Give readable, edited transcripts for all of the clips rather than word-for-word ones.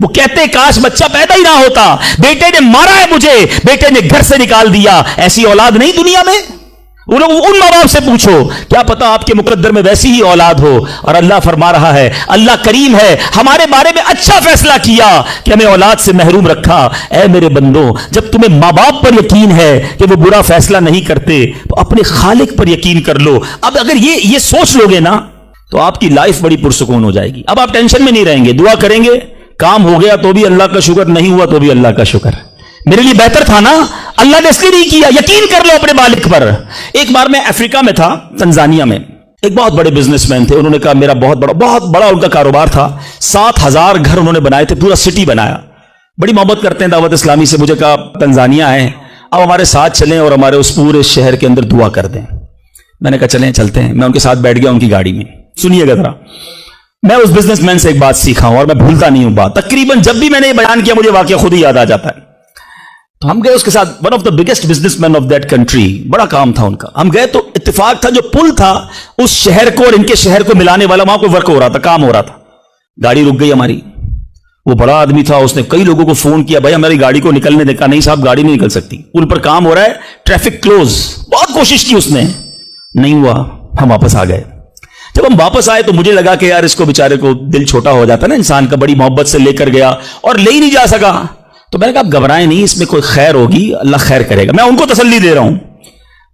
وہ کہتے کاش بچہ پیدا ہی نہ ہوتا, بیٹے نے مارا ہے مجھے, بیٹے نے گھر سے نکال دیا. ایسی اولاد نہیں دنیا میں. ان ماں باپ سے پوچھو, کیا پتا آپ کے مقدر میں ویسی ہی اولاد ہو. اور اللہ فرما رہا ہے, اللہ کریم ہے, ہمارے بارے میں اچھا فیصلہ کیا کہ ہمیں اولاد سے محروم رکھا. اے میرے بندو, جب تمہیں ماں باپ پر یقین ہے کہ وہ برا فیصلہ نہیں کرتے, تو اپنے خالق پر یقین کر لو. اب اگر یہ سوچ لو گے نا, تو آپ کی لائف بڑی پرسکون ہو جائے گی. اب آپ ٹینشن میں نہیں رہیں گے, دعا کریں گے, کام ہو گیا تو بھی اللہ کا شکر, نہیں ہوا تو بھی اللہ کا شکر. میرے لیے بہتر تھا نا, اللہ نے اس لیے نہیں کیا. یقین کر لو اپنے مالک پر. ایک بار میں افریقہ میں تھا, تنزانیہ میں. ایک بہت بڑے بزنس مین تھے, انہوں نے کہا میرا بہت بڑا ان کا کاروبار تھا. 7,000 گھر انہوں نے بنائے تھے, پورا سٹی بنایا. بڑی محبت کرتے ہیں دعوت اسلامی سے. مجھے کہا تنزانیہ آئے, اب ہمارے ساتھ چلیں اور ہمارے اس پورے شہر کے اندر دعا کر دیں. میں نے کہا چلیں, چلتے ہیں. میں ان کے ساتھ بیٹھ گیا ان کی گاڑی میں. سنیے گا ذرا, میں اس بزنس مین سے ایک بات سیکھا ہوں اور میں بھولتا نہیں ہوں بات. تقریباً جب بھی میں نے یہ بیان کیا مجھے واقعہ خود ہی یاد آ جاتا ہے. تو ہم گئے اس کے ساتھ, one of the biggest business man of that country, بڑا کام تھا ان کا. ہم گئے تو اتفاق تھا جو پل تھا اس شہر کو اور ان کے شہر کو ملانے والا, وہاں کوئی ورک ہو رہا تھا, کام ہو رہا تھا. گاڑی رک گئی ہماری. وہ بڑا آدمی تھا, اس نے کئی لوگوں کو فون کیا, بھائی ہماری گاڑی کو نکلنے دے. کہا نہیں صاحب گاڑی نہیں نکل سکتی, پل پر کام ہو رہا ہے, ٹریفک کلوز. بہت کوشش کی اس نے, نہیں ہوا. ہم واپس آ گئے. جب ہم واپس آئے تو مجھے لگا کہ یار اس کو بیچارے کو دل چھوٹا ہو جاتا ہے نا انسان کا, بڑی محبت سے لے کر گیا اور لے ہی نہیں جا سکا. تو میں نے کہا آپ گھبرائیں نہیں, اس میں کوئی خیر ہوگی, اللہ خیر کرے گا. میں ان کو تسلی دے رہا ہوں.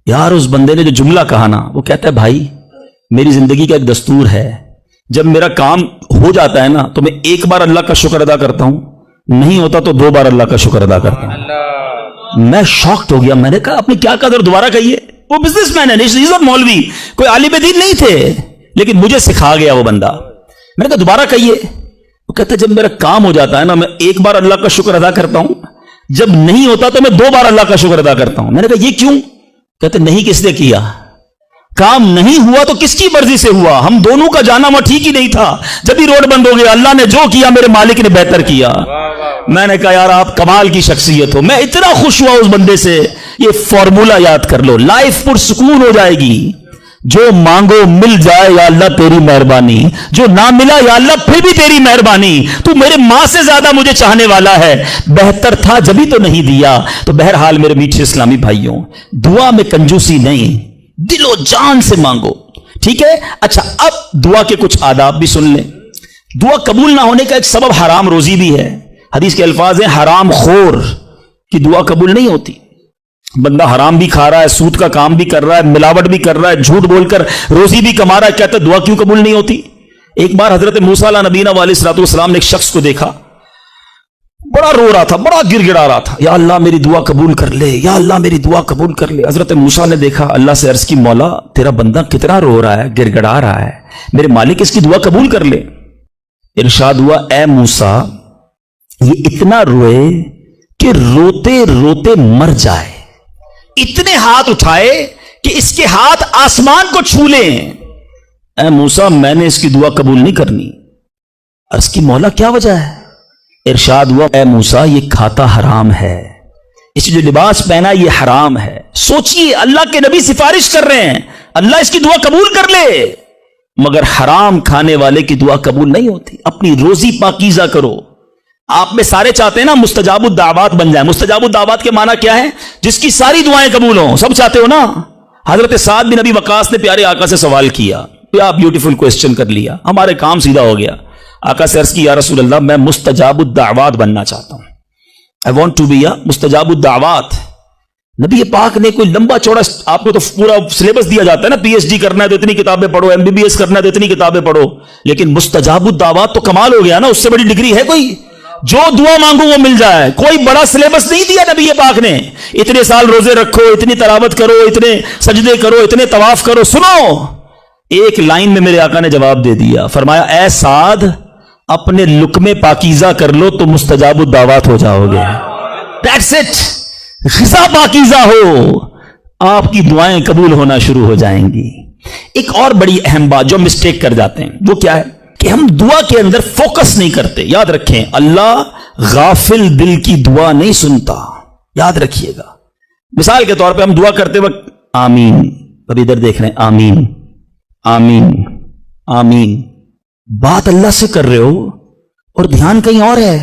یار اس بندے نے جو جملہ کہا نا, وہ کہتا ہے بھائی میری زندگی کا ایک دستور ہے, جب میرا کام ہو جاتا ہے نا تو میں ایک بار اللہ کا شکر ادا کرتا ہوں, نہیں ہوتا تو 2 بار اللہ کا شکر ادا کرتا ہوں. میں شاکڈ ہو گیا. میں نے کہا آپ نے کیا کہا, دوبارہ کہیے. وہ بزنس مین ہے, مولوی, کوئی عالم دین نہیں تھے, لیکن مجھے سکھا گیا وہ بندہ. میں نے کہا دوبارہ کہیے. وہ کہتا ہے جب میرا کام ہو جاتا ہے نا میں ایک بار اللہ کا شکر ادا کرتا ہوں, جب نہیں ہوتا تو میں 2 بار اللہ کا شکر ادا کرتا ہوں. میں نے کہا یہ کیوں؟ کہتے نہیں کس نے کیا, کام نہیں ہوا تو کس کی مرضی سے ہوا, ہم دونوں کا جانا وہاں ٹھیک ہی نہیں تھا. جب ہی روڈ بند ہو گیا, اللہ نے جو کیا میرے مالک نے بہتر کیا. میں نے کہا یار آپ کمال کی شخصیت ہو. میں اتنا خوش ہوا اس بندے سے. یہ فارمولا یاد کر لو, لائف پرسکون ہو جائے گی. جو مانگو مل جائے یا اللہ تیری مہربانی, جو نہ ملا یا اللہ پھر بھی تیری مہربانی. تو میرے ماں سے زیادہ مجھے چاہنے والا ہے, بہتر تھا جبھی تو نہیں دیا. تو بہرحال میرے میٹھے اسلامی بھائیوں, دعا میں کنجوسی نہیں, دل و جان سے مانگو, ٹھیک ہے. اچھا اب دعا کے کچھ آداب بھی سن لیں. دعا قبول نہ ہونے کا ایک سبب حرام روزی بھی ہے. حدیث کے الفاظ ہیں حرام خور کی دعا قبول نہیں ہوتی. بندہ حرام بھی کھا رہا ہے, سود کا کام بھی کر رہا ہے, ملاوٹ بھی کر رہا ہے, جھوٹ بول کر روزی بھی کما رہا ہے, کہتا ہے دعا کیوں قبول نہیں ہوتی. ایک بار حضرت موسیٰ علیہ نبینا علیہ الصلوۃ والسلام نے ایک شخص کو دیکھا, بڑا رو رہا تھا, بڑا گر گڑا رہا تھا, یا اللہ میری دعا قبول کر لے, یا اللہ میری دعا قبول کر لے. حضرت موسیٰ نے دیکھا, اللہ سے عرض کی مولا تیرا بندہ کتنا رو رہا ہے, گر گڑا رہا ہے, میرے مالک اس کی دعا قبول کر لے. ارشاد ہوا اے موسیٰ یہ اتنا روئے کہ روتے روتے مر جائے, اتنے ہاتھ اٹھائے کہ اس کے ہاتھ آسمان کو چھو لیں. اے موسیٰ میں نے اس کی دعا قبول نہیں کرنی. عرض کی مولا کیا وجہ ہے؟ ارشاد ہوا اے موسیٰ یہ کھاتا حرام ہے, اس جو لباس پہنا یہ حرام ہے. سوچئے اللہ کے نبی سفارش کر رہے ہیں اللہ اس کی دعا قبول کر لے, مگر حرام کھانے والے کی دعا قبول نہیں ہوتی. اپنی روزی پاکیزہ کرو. آپ میں سارے چاہتے ہیں نا مستجاب الدعوات بن جائیں. مستجاب الدعوات کے معنی کیا ہے؟ جس کی ساری دعائیں قبول ہوں. سب چاہتے ہو نا. حضرت سعد بن ابی وقاص نے پیارے آقا سے سوال کیا, کیا بیوٹیفل کوسچن کر لیا, ہمارے کام سیدھا ہو گیا. آقا سے عرض کی یا رسول اللہ میں مستجاب الدعوات بننا چاہتا ہوں, I want to be a مستجاب الدعوات. نبی پاک نے کوئی لمبا چوڑا, آپ کو تو پورا سلیبس دیا جاتا ہے نا, پی ایچ ڈی کرنا ہے تو اتنی کتابیں پڑھو, ایم بی بی ایس کرنا ہے تو اتنی کتابیں پڑھو, لیکن مستجاب الدعوات تو کمال ہو گیا نا. اس سے بڑی ڈگری ہے کوئی؟ جو دعا مانگو وہ مل جائے. کوئی بڑا سلیبس نہیں دیا نبی پاک نے, اتنے سال روزے رکھو, اتنی تلاوت کرو, اتنے سجدے کرو, اتنے طواف کرو. سنو, ایک لائن میں میرے آقا نے جواب دے دیا, فرمایا اے سعد اپنے لقمے پاکیزہ کر لو تو مستجاب الدعوات ہو جاؤ گے. That's it. غذا پاکیزہ ہو, آپ کی دعائیں قبول ہونا شروع ہو جائیں گی. ایک اور بڑی اہم بات جو مسٹیک کر جاتے ہیں وہ کیا ہے کہ ہم دعا کے اندر فوکس نہیں کرتے. یاد رکھیں اللہ غافل دل کی دعا نہیں سنتا, یاد رکھیے گا. مثال کے طور پہ ہم دعا کرتے وقت آمین, اب ادھر دیکھ رہے ہیں آمین آمین آمین, بات اللہ سے کر رہے ہو اور دھیان کہیں اور ہے.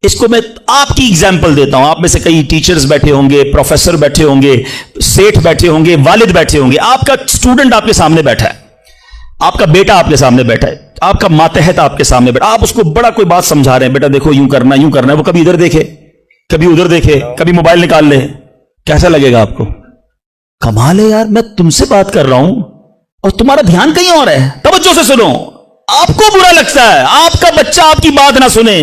اس کو میں آپ کی ایگزامپل دیتا ہوں. آپ میں سے کئی ٹیچرز بیٹھے ہوں گے, پروفیسر بیٹھے ہوں گے, سیٹھ بیٹھے ہوں گے, والد بیٹھے ہوں گے. آپ کا اسٹوڈنٹ آپ کے سامنے بیٹھا ہے, آپ کا بیٹا آپ کے سامنے بیٹھا ہے, آپ کا ماتحت آپ کے سامنے بیٹھا, آپ اس کو بڑا کوئی بات سمجھا رہے ہیں, بیٹا دیکھو یوں کرنا یوں کرنا ہے. وہ کبھی ادھر دیکھے, کبھی ادھر دیکھے, کبھی موبائل نکال لے. کیسا لگے گا آپ کو؟ کمال ہے یار, میں تم سے بات کر رہا ہوں اور تمہارا دھیان کہیں اور ہے. توجہ سے سنو. آپ کو برا لگتا ہے آپ کا بچہ آپ کی بات نہ سنے,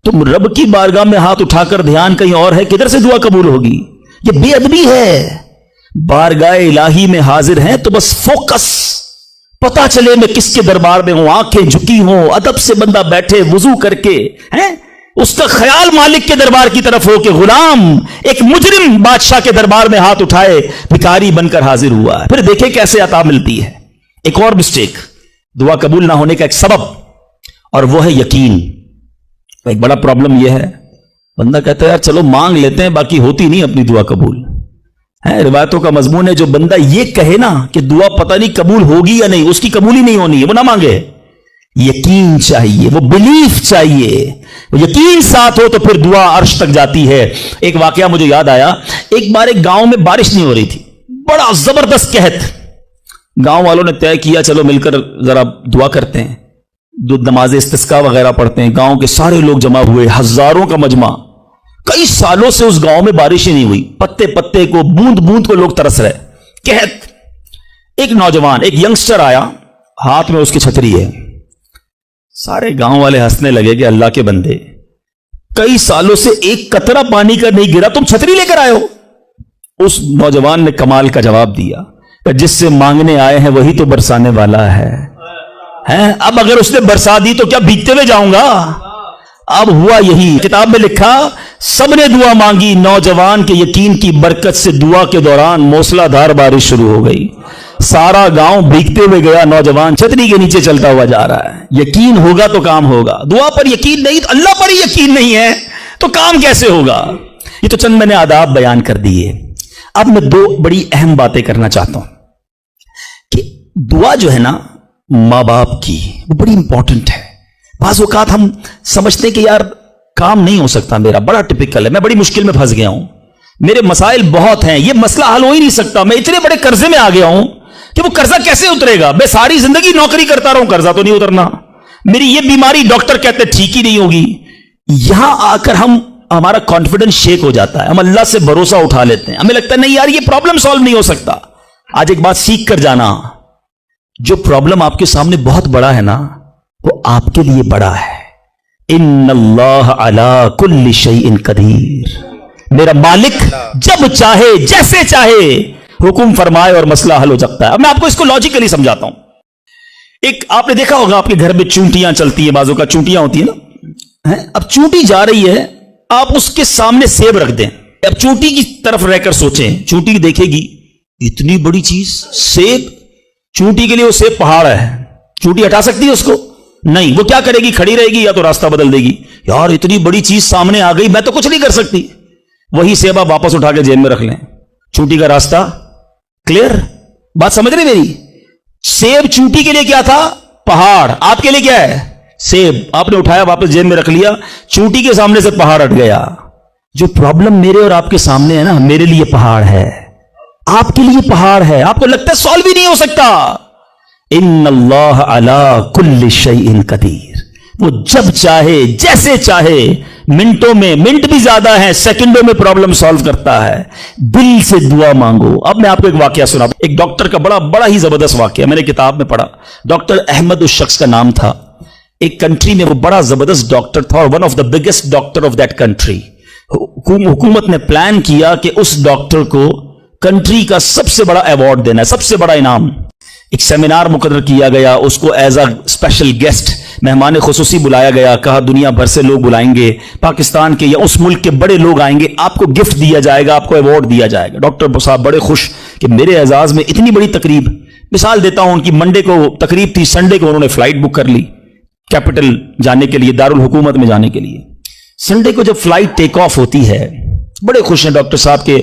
تم رب کی بارگاہ میں ہاتھ اٹھا کر دھیان کہیں اور ہے, کدھر سے دعا قبول ہوگی؟ یہ بے ادبی ہے. بارگاہ الہی میں حاضر ہیں تو بس فوکس, پتا چلے میں کس کے دربار میں ہوں, آنکھیں جھکی ہوں, ادب سے بندہ بیٹھے وضو کر کے, اس کا خیال مالک کے دربار کی طرف ہو کہ غلام ایک مجرم بادشاہ کے دربار میں ہاتھ اٹھائے بھکاری بن کر حاضر ہوا ہے. پھر دیکھیں کیسے عطا ملتی ہے. ایک اور مسٹیک, دعا قبول نہ ہونے کا ایک سبب, اور وہ ہے یقین. ایک بڑا پرابلم یہ ہے, بندہ کہتا ہے یار چلو مانگ لیتے ہیں, باقی ہوتی نہیں اپنی دعا قبول. روایتوں کا مضمون ہے جو بندہ یہ کہے نا کہ دعا پتہ نہیں قبول ہوگی یا نہیں, اس کی قبول ہی نہیں ہونی ہے, وہ نہ مانگے. یقین چاہیے, وہ بلیف چاہیے, وہ یقین ساتھ ہو تو پھر دعا عرش تک جاتی ہے. ایک واقعہ مجھے یاد آیا, ایک بار ایک گاؤں میں بارش نہیں ہو رہی تھی, بڑا زبردست قحط. گاؤں والوں نے طے کیا چلو مل کر ذرا دعا کرتے ہیں, نماز استسقاء وغیرہ پڑھتے ہیں. گاؤں کے سارے لوگ جمع ہوئے, ہزاروں کا مجمع. کئی سالوں سے اس گاؤں میں بارش ہی نہیں ہوئی, پتے پتے کو بوند بوند کو لوگ ترس رہے, قحط. ایک نوجوان, ایک ینگسٹر آیا, ہاتھ میں اس کی چھتری ہے. سارے گاؤں والے ہنسنے لگے کہ اللہ کے بندے, کئی سالوں سے ایک قطرہ پانی کا نہیں گرا, تم چھتری لے کر آئے ہو. اس نوجوان نے کمال کا جواب دیا کہ جس سے مانگنے آئے ہیں وہی تو برسانے والا ہے. اب اگر اس نے برسا دی تو کیا بھیگتے ہوئے جاؤں گا؟ اب ہوا یہی. کتاب میں لکھا سب نے دعا مانگی, نوجوان کے یقین کی برکت سے دعا کے دوران موسلا دھار بارش شروع ہو گئی. سارا گاؤں بھیگتے ہوئے گیا, نوجوان چھتری کے نیچے چلتا ہوا جا رہا ہے. یقین ہوگا تو کام ہوگا. دعا پر یقین نہیں, اللہ پر ہی یقین نہیں ہے تو کام کیسے ہوگا؟ یہ تو چند میں نے آداب بیان کر دیے. اب میں دو بڑی اہم باتیں کرنا چاہتا ہوں کہ دعا جو ہے نا ماں باپ کی, وہ بڑی امپورٹنٹ ہے. بعض اوقات ہم سمجھتے کہ یار کام نہیں ہو سکتا, میرا بڑا ٹپیکل ہے, میں بڑی مشکل میں پھنس گیا ہوں, میرے مسائل بہت ہیں, یہ مسئلہ حل ہو ہی نہیں سکتا, میں اتنے بڑے قرضے میں آ گیا ہوں کہ وہ قرضہ کیسے اترے گا؟ میں ساری زندگی نوکری کرتا رہوں, قرضہ تو نہیں اترنا, میری یہ بیماری ڈاکٹر کہتے ٹھیک ہی نہیں ہوگی. یہاں آ کر ہمارا کانفیڈنس شیک ہو جاتا ہے, ہم اللہ سے بھروسہ اٹھا لیتے ہیں, ہمیں لگتا ہے نہیں یار یہ پرابلم سالو نہیں ہو سکتا. آج ایک بات سیکھ کر جانا, جو پرابلم آپ کے سامنے بہت بڑا ہے نا وہ آپ کے لیے بڑا ہے. ان اللہ علی کل شیء قدیر, میرا مالک جب چاہے جیسے چاہے حکم فرمائے اور مسئلہ حل ہو سکتا ہے. اب میں آپ کو اس کو لاجیکلی سمجھاتا ہوں. ایک آپ نے دیکھا ہوگا آپ کے گھر میں چونٹیاں چلتی ہیں, بازوں کا چونٹیاں ہوتی ہیں نا. اب چونٹی جا رہی ہے, آپ اس کے سامنے سیب رکھ دیں. اب چونٹی کی طرف رہ کر سوچیں, چونٹی دیکھے گی اتنی بڑی چیز سیب, چونٹی کے لیے وہ سیب پہاڑ ہے, چونٹی ہٹا سکتی ہے اس کو؟ نہیں. وہ کیا کرے گی؟ کھڑی رہے گی یا تو راستہ بدل دے گی, یار اتنی بڑی چیز سامنے آ گئی میں تو کچھ نہیں کر سکتی. وہی سیب آپ واپس اٹھا کے جیب میں رکھ لیں, چونٹی کا راستہ کلیئر. بات سمجھ رہے میری؟ سیب چونٹی کے لیے کیا تھا؟ پہاڑ. آپ کے لیے کیا ہے؟ سیب. آپ نے اٹھایا واپس جیب میں رکھ لیا, چونٹی کے سامنے سے پہاڑ ہٹ گیا. جو پرابلم میرے اور آپ کے سامنے ہے نا, میرے لیے پہاڑ ہے, آپ کے لیے پہاڑ ہے. آپ کو لگتا ہے سالو بھی نہیں ہو سکتا. ان اللہ علی کل شیء قدیر, وہ جب چاہے جیسے چاہے, منٹوں میں, منٹ بھی زیادہ ہیں, سیکنڈوں میں پرابلم سالو کرتا ہے. دل سے دعا مانگو. اب میں آپ کو ایک واقعہ سنا, ایک ڈاکٹر کا بڑا ہی زبردست واقعہ, میں نے کتاب میں پڑھا. ڈاکٹر احمد اس شخص کا نام تھا. ایک کنٹری میں وہ بڑا زبردست ڈاکٹر تھا اور one of the biggest doctor of that country. حکومت نے پلان کیا کہ اس ڈاکٹر کو کنٹری کا سب سے بڑا ایوارڈ دینا ہے, سب سے بڑا انعام. ایک سیمینار مقرر کیا گیا, اس کو ایز اے اسپیشل گیسٹ مہمان خصوصی بلایا گیا. کہا دنیا بھر سے لوگ بلائیں گے, پاکستان کے یا اس ملک کے بڑے لوگ آئیں گے, آپ کو گفٹ دیا جائے گا, آپ کو ایوارڈ دیا جائے گا. ڈاکٹر صاحب بڑے خوش کہ میرے اعزاز میں اتنی بڑی تقریب. مثال دیتا ہوں, ان کی منڈے کو تقریب تھی, سنڈے کو انہوں نے فلائٹ بک کر لی کیپٹل جانے کے لیے, دارالحکومت میں جانے کے لیے. سنڈے کو جب فلائٹ ٹیک آف ہوتی ہے, بڑے خوش ہیں ڈاکٹر صاحب کے